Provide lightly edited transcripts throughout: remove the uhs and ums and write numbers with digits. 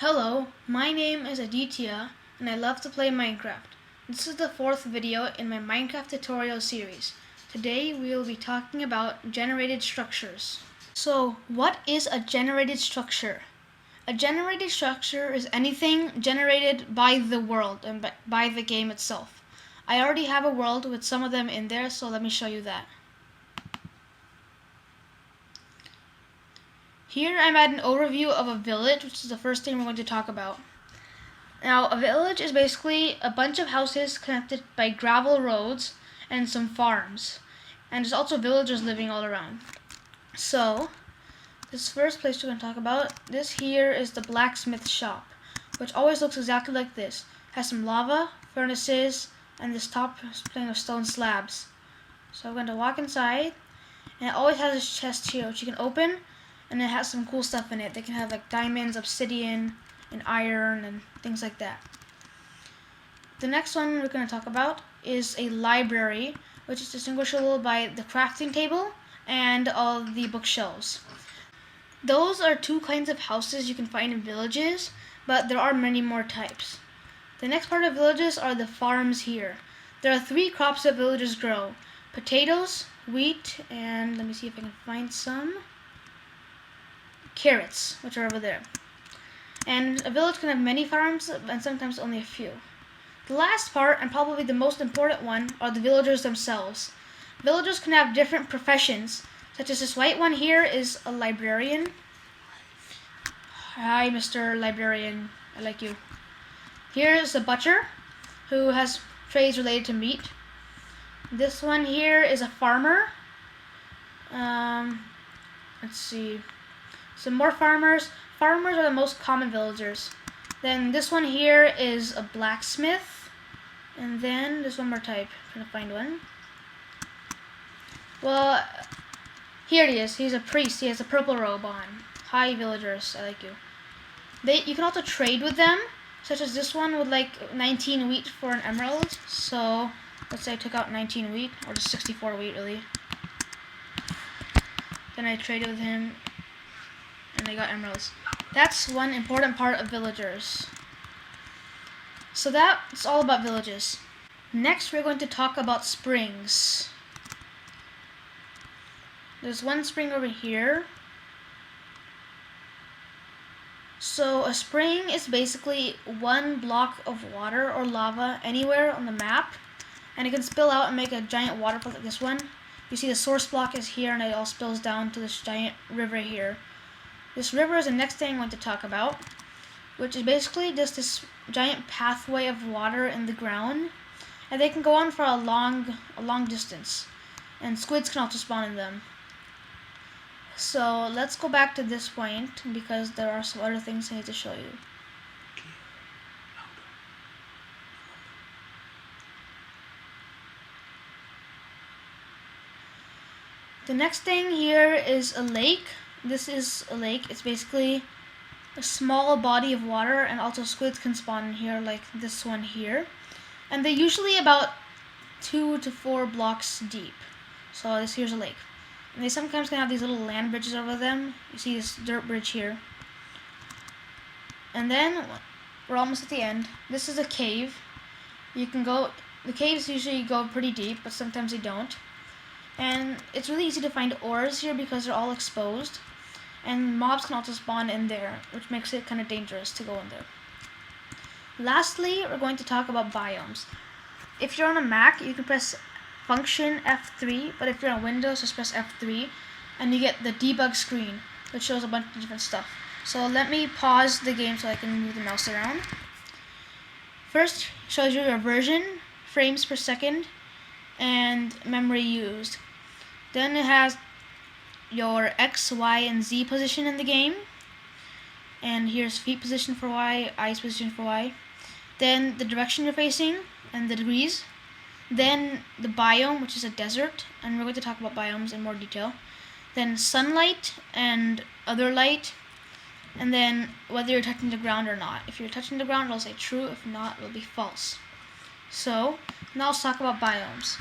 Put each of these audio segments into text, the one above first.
Hello, my name is Aditya and I love to play Minecraft. This is the fourth video in my Minecraft tutorial series. Today we will be talking about generated structures. So, what is a generated structure? A generated structure is anything generated by the world and by the game itself. I already have a world with some of them in there, so let me show you that. Here I'm at an overview of a village, which is the first thing we're going to talk about. Now, a village is basically a bunch of houses connected by gravel roads and some farms. And there's also villagers living all around. So, this first place we're going to talk about, this here is the Blacksmith shop, which always looks exactly like this. It has some lava, furnaces, and this top is playing with stone slabs. So we're going to walk inside, and it always has this chest here, which you can open, and it has some cool stuff in it. They can have like diamonds, obsidian, and iron, and things like that. The next one we're going to talk about is a library, which is distinguishable by the crafting table and all the bookshelves. Those are two kinds of houses you can find in villages, but there are many more types. The next part of villages are the farms here. There are three crops that villagers grow: potatoes, wheat, and let me see if I can find some carrots, which are over there. And a village can have many farms and sometimes only a few. The last part, and probably the most important one, are the villagers themselves. Villagers can have different professions, such as this white one here is a librarian. Hi, Mr. Librarian, I like you. Here is a butcher, who has trades related to meat. This one here is a farmer. Let's see. Some more farmers. Farmers are the most common villagers. Then this one here is a blacksmith. And then there's one more type. I'm trying to find one. Well, here it is. He's a priest. He has a purple robe on. Hi, villagers. I like you. You can also trade with them, such as this one would like 19 wheat for an emerald. So let's say I took out 19 wheat, or just 64 wheat really. Then I traded with him, and I got emeralds. That's one important part of villagers. So that's all about villages. Next, we're going to talk about springs. There's one spring over here. So a spring is basically one block of water or lava anywhere on the map, and it can spill out and make a giant waterfall like this one. You see the source block is here, and it all spills down to this giant river here. This river is the next thing I'm going to talk about, which is basically just this giant pathway of water in the ground, and they can go on for a long distance, and squids can also spawn in them. So let's go back to this point because there are some other things I need to show you. The next thing here is a lake. This is a lake. It's basically a small body of water, and also squids can spawn in here like this one here. And they're usually about 2 to 4 blocks deep. So this here's a lake. And they sometimes can have these little land bridges over them. You see this dirt bridge here. And then we're almost at the end. This is a cave. You can go, the caves usually go pretty deep, but sometimes they don't. And it's really easy to find ores here because they're all exposed. And mobs can also spawn in there, which makes it kind of dangerous to go in there. Lastly, we're going to talk about biomes. If you're on a Mac, you can press function F3, but if you're on Windows, just press F3, and you get the debug screen, which shows a bunch of different stuff. So let me pause the game so I can move the mouse around. First, it shows you your version, frames per second, and memory used. Then it has your X, Y, and Z position in the game. And here's feet position for Y, eyes position for Y. Then the direction you're facing, and the degrees. Then the biome, which is a desert, and we're going to talk about biomes in more detail. Then sunlight and other light. And then whether you're touching the ground or not. If you're touching the ground, it'll say true. If not, it'll be false. So, now let's talk about biomes.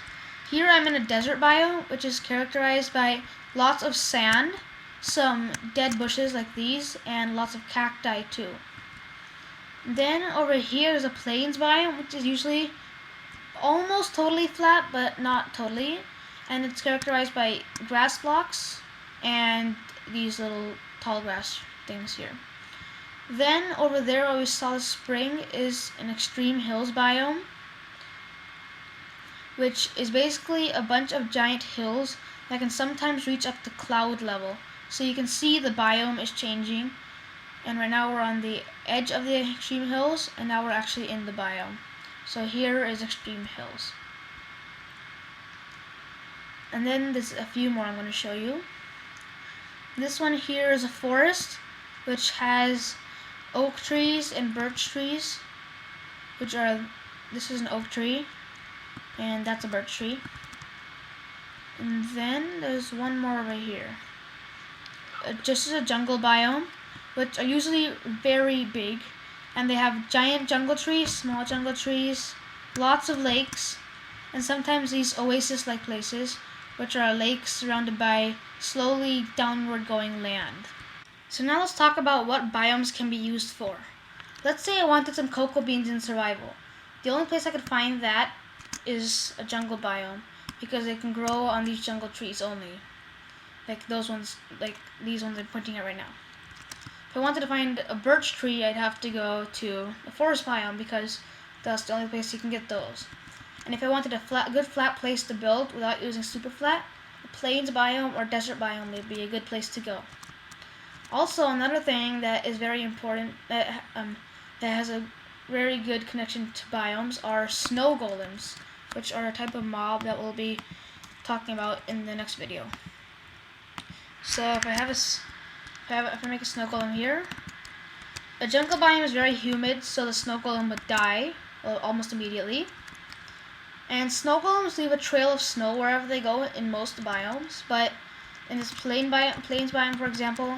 Here I'm in a desert biome, which is characterized by lots of sand, some dead bushes like these, and lots of cacti too. Then over here is a plains biome, which is usually almost totally flat, but not totally. And it's characterized by grass blocks and these little tall grass things here. Then over there where we saw the spring is an extreme hills biome, which is basically a bunch of giant hills that can sometimes reach up to cloud level. So you can see the biome is changing, and right now we're on the edge of the extreme hills, and now we're actually in the biome. So here is extreme hills. And then there's a few more I'm going to show you. This one here is a forest, which has oak trees and birch trees, this is an oak tree, and that's a birch tree. And then there's one more right here. This is a jungle biome, which are usually very big, and they have giant jungle trees, small jungle trees, lots of lakes, and sometimes these oasis-like places, which are lakes surrounded by slowly downward going land. So now let's talk about what biomes can be used for. Let's say I wanted some cocoa beans in survival. The only place I could find that is a jungle biome, because they can grow on these jungle trees only. Like those ones, like these ones I'm pointing at right now. If I wanted to find a birch tree, I'd have to go to a forest biome, because that's the only place you can get those. And if I wanted a good flat place to build without using super flat, a plains biome or desert biome would be a good place to go. Also, another thing that is very important, that has a very good connection to biomes, are snow golems, which are a type of mob that we'll be talking about in the next video. So if I make a snow golem here, a jungle biome is very humid, so the snow golem would die almost immediately. And snow golems leave a trail of snow wherever they go in most biomes, but in this plains biome, for example,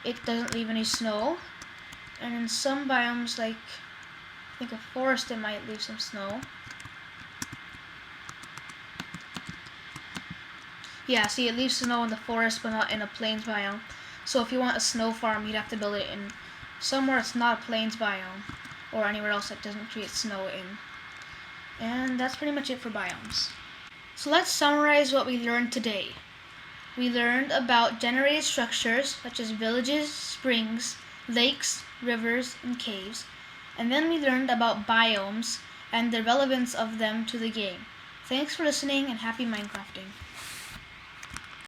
it doesn't leave any snow. And in some biomes, like I think a forest, it might leave some snow. Yeah, see, it leaves snow in the forest, but not in a plains biome. So if you want a snow farm, you'd have to build it in somewhere it's not a plains biome, or anywhere else that doesn't create snow in. And that's pretty much it for biomes. So let's summarize what we learned today. We learned about generated structures such as villages, springs, lakes, rivers, and caves. And then we learned about biomes and the relevance of them to the game. Thanks for listening, and happy Minecrafting.